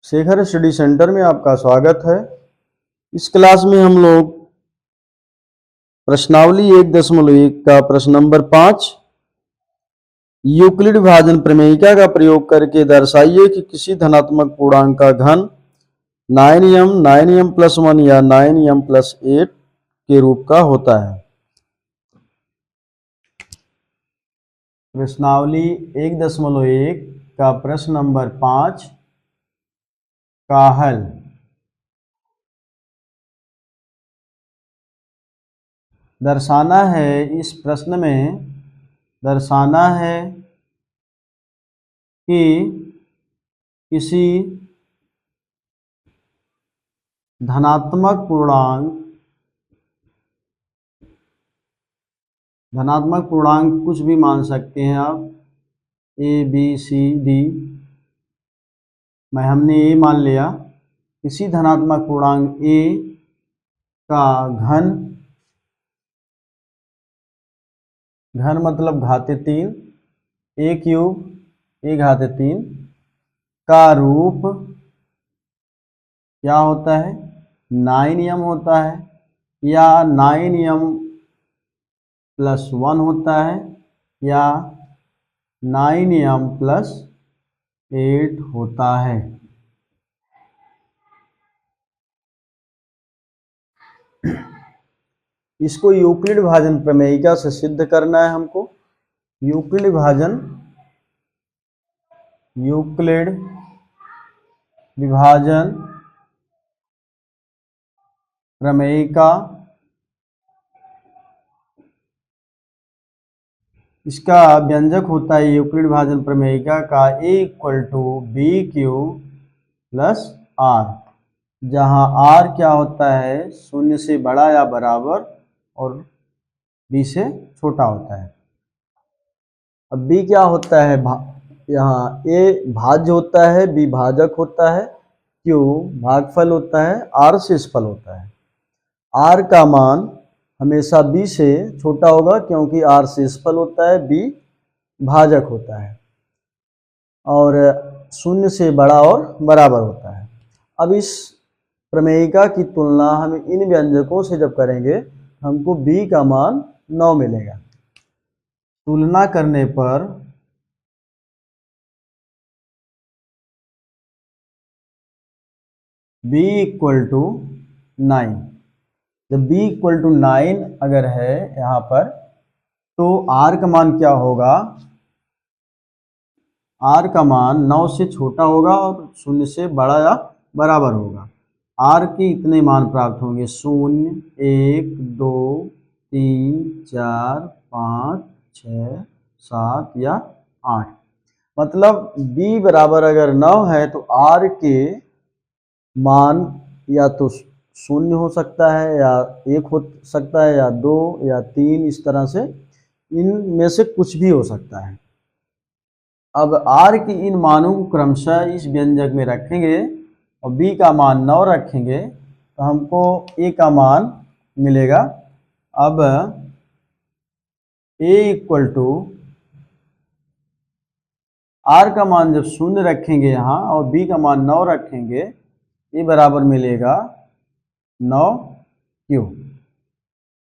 Shekhar study centre में आपका स्वागत है। इस क्लास में हम लोग प्रश्नावली 1.1 का प्रश्न नंबर 5 यूक्लिड विभाजन प्रमेयिका का प्रयोग करके दर्शाइए कि किसी धनात्मक पूर्णांक का घन 9m+1 या 9m+8 के रूप का होता है। प्रश्नावली 1.1 का प्रश्न नंबर 5 का हल। दर्शाना है, इस प्रश्न में दर्शाना है कि किसी धनात्मक पूर्णांक कुछ भी मान सकते हैं आप, ए बी सी डी। हमने ए मान लिया। किसी धनात्मक पूर्णांक ए का घन मतलब घाते 3, ए क्यूब ए घाते 3 का रूप क्या होता है, 9m होता है या 9m+1 होता है या 9m+8 होता है। इसको यूक्लिड विभाजन प्रमेयिका से सिद्ध करना है हमको। यूक्लिड विभाजन प्रमेयिका, इसका व्यंजक होता है यूक्लिड विभाजन प्रमेयिका का a = b³ + r, जहां r क्या होता है, 0 से बड़ा या बराबर और b से छोटा होता है। अब b क्या होता है, यहाँ a भाज्य होता है, b भाजक होता है, q भागफल होता है, r शेषफल होता है। r का मान हमेशा b से छोटा होगा क्योंकि r शेषफल होता है, b भाजक होता है और 0 से बड़ा और बराबर होता है। अब इस प्रमेयिका की तुलना हम इन व्यंजकों से जब करेंगे हमको b का मान 9 मिलेगा। तुलना करने पर b = 9, जब b = 9 अगर है यहाँ पर तो r का मान क्या होगा, r का मान 9 से छोटा होगा और 0 से बड़ा या बराबर होगा। r के इतने मान प्राप्त होंगे, 0, 1, 2, 3, 4, 5, 6, 7 या 8। मतलब b बराबर अगर 9 है तो r के मान या तो 0 हो सकता है या 1 हो सकता है या 2 या 3, इस तरह से इनमें से कुछ भी हो सकता है। अब r की इन मानों को क्रमशः इस व्यंजक में रखेंगे और b का मान 9 रखेंगे तो हमको a का मान मिलेगा। अब a = r का मान जब 0 रखेंगे यहाँ और b का मान 9 रखेंगे, a बराबर मिलेगा 9q।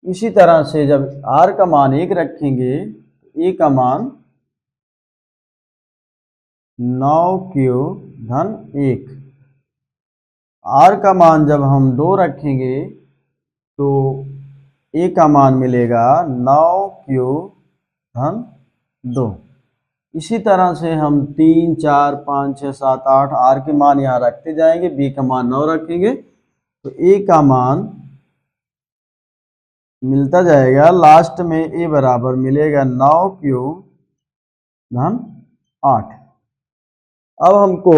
इसी तरह से जब r का मान 1 रखेंगे तो a का मान 9q/1। r का मान जब हम 2 रखेंगे तो a का मान मिलेगा 9q/2। इसी तरह से हम 3, 4, 5, 6, 7, 8 r के मान यहाँ रखते जाएंगे, b का मान 9 रखेंगे तो a का मान मिलता जाएगा। लास्ट में a बराबर मिलेगा 9q/8। अब हमको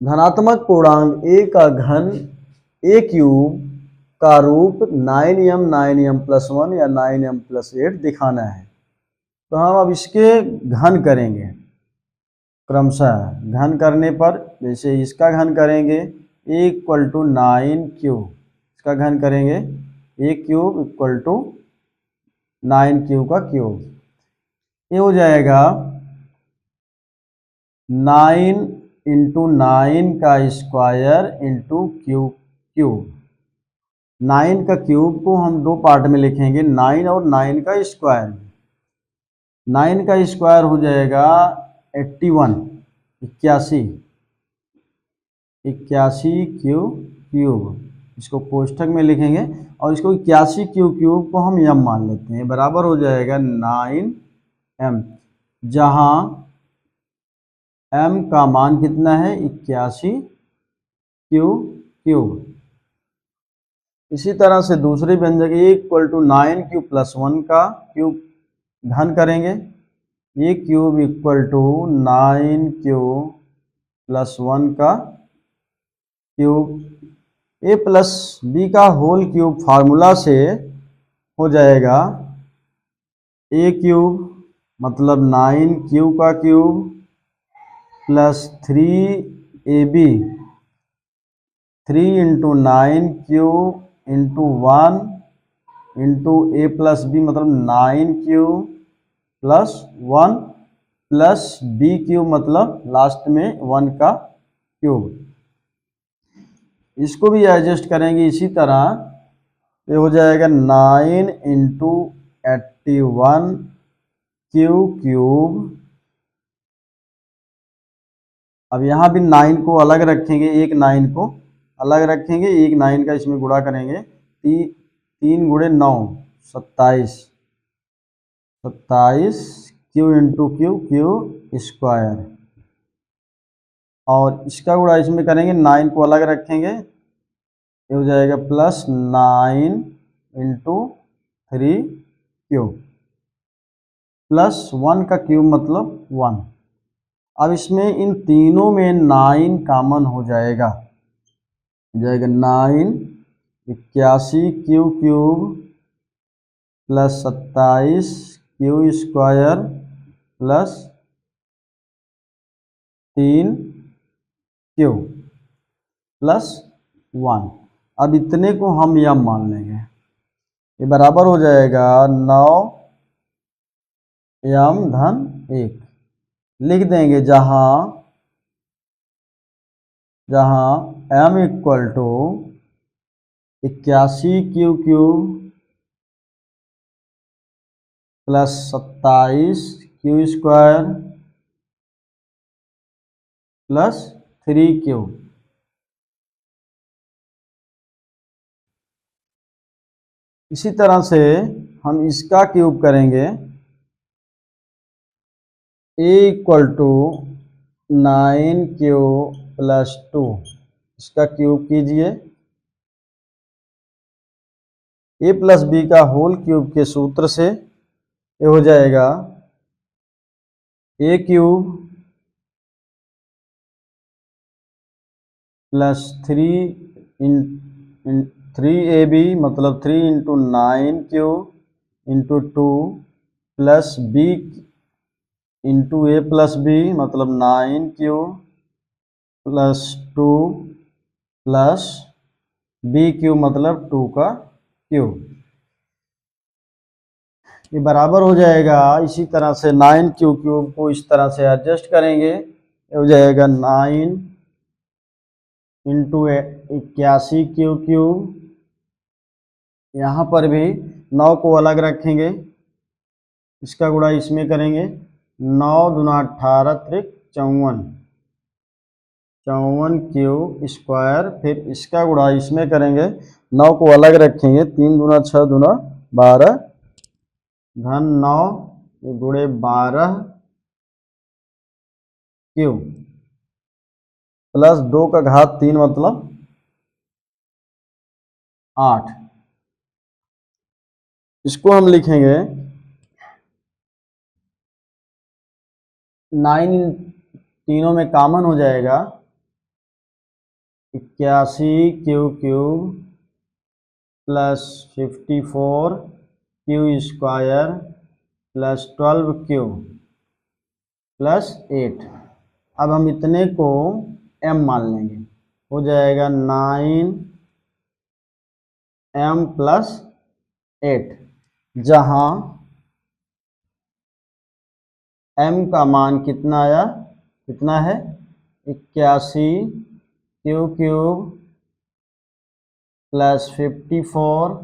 धनात्मक पूर्णांक a का घन a³ का रूप 9m, 9m+1 या 9m+8 दिखाना है। तो हम अब इसके घन करेंगे क्रमशः। घन करने पर जैसे इसका घन करेंगे a = 9q, इसका घन करेंगे a³ = 9q का क्यूब। ये हो जाएगा 9 इंटू 9 का स्क्वायर इंटू क्यूब। 9 का क्यूब को हम दो पार्ट में लिखेंगे, 9 और 9 का स्क्वायर। 9 का स्क्वायर हो जाएगा 81, 81, 81 क्यूब। इसको कोष्ठक में लिखेंगे और इसको 81 क्यूब को हम m मान लेते हैं, बराबर हो जाएगा 9m, जहां m का मान कितना है 81 क्यूब। इसी तरह से दूसरे व्यंजक a equal to 9 cube plus 1 का क्यूब घन करेंगे। a cube equal to 9 cube plus 1 का क्यूब। a प्लस बी का होल क्यूब फार्मूला से हो जाएगा a क्यूब मतलब 9 क्यूब का cube plus 3ab, 3 into 9 cube into 1 into a plus b मतलब 9 cube plus 1 plus b cube मतलब last में 1 का क्यूब। इसको भी एडजस्ट करेंगे इसी तरह, ये हो जाएगा 9 इंटू 81 क्यूब। अब यहाँ भी 9 को अलग रखेंगे, एक 9 को अलग रखेंगे, एक 9 का इसमें गुणा करेंगे, 3 गुणे 9 27, क्यू इंटू क्यू स्क्वायर। और इसका गुणा इसमें करेंगे, 9 को अलग रखेंगे, ये हो जाएगा प्लस 9 इंटू 3 क्यूब प्लस 1 का क्यूब मतलब 1। अब इसमें इन तीनों में 9 कॉमन हो जाएगा, 9 81 cube plus 27 q square plus 3 Q plus 1। अब इतने को हम यह मान लेंगे, ये बराबर हो जाएगा 9 m धन 1। लिख देंगे जहां m equal to 81 cube plus 27 q square plus 3 cube. इसी तरह से हम इसका क्यूब करेंगे, a equal to 9 cube plus 2, इसका क्यूब कीजिए। a प्लस बी का होल क्यूब के सूत्र से ये हो जाएगा a क्यूब प्लस 3ab मतलब 3 into 9 cube into 2 plus b into a plus b मतलब 9 cube plus 2 plus b cube मतलब 2 का क्यूब। ये बराबर हो जाएगा, इसी तरह से 9 क्यूब को इस तरह से एडजस्ट करेंगे, ये हो जाएगा 9 इंटू 81 क्यूब। यहाँ पर भी 9 को अलग रखेंगे, इसका गुणा इसमें करेंगे, 9 दूना 18 त्रिक 54 क्यूब स्क्वायर। फिर इसका गुणा इसमें करेंगे, 9 को अलग रखेंगे, 3 दूना 6 दूना 12 धन 9 गुणे 12 क्यूब प्लस 2 का घात 3 मतलब 8। इसको हम लिखेंगे 9 तीनों में कॉमन हो जाएगा, 81 cube plus 54 Q square plus 12 cube plus 8। अब हम इतने को m मान लेंगे, हो जाएगा 9m प्लस 8, जहां m का मान कितना आया कितना है 81 Q cube plus 54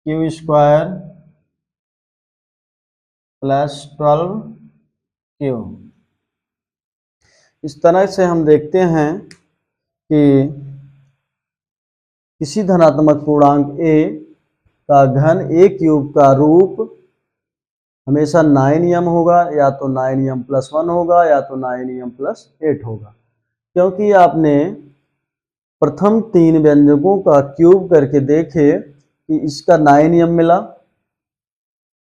Q square plus 12 Q. इस तरह से हम देखते हैं कि किसी धनात्मक पूर्णांक a का घन a क्यूब का रूप हमेशा 9m होगा, या तो 9m+1 होगा या तो 9m+8 होगा, क्योंकि आपने प्रथम 3 व्यंजकों का क्यूब करके देखे कि इसका 9m मिला,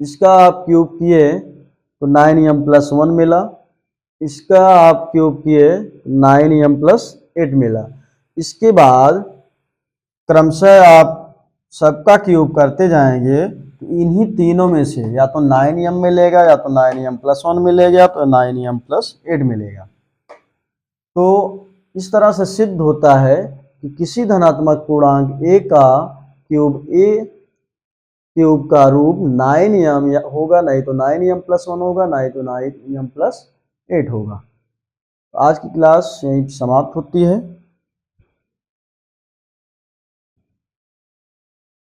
इसका आप क्यूब किए तो 9m+1 मिला, इसका आप क्यूब किए 9m+8 मिला। इसके बाद क्रमशः आप सबका क्यूब करते जाएंगे तो इन्हीं तीनों में से या तो 9m मिलेगा, या तो 9m+1 मिलेगा, या तो 9m+8 मिलेगा। तो इस तरह से सिद्ध होता है कि किसी धनात्मक पूर्णांक a का क्यूब का रूप 9m होगा, नहीं तो 9m+1 होगा, नहीं तो 9m+8 होगा। आज की क्लास यहीं समाप्त होती है।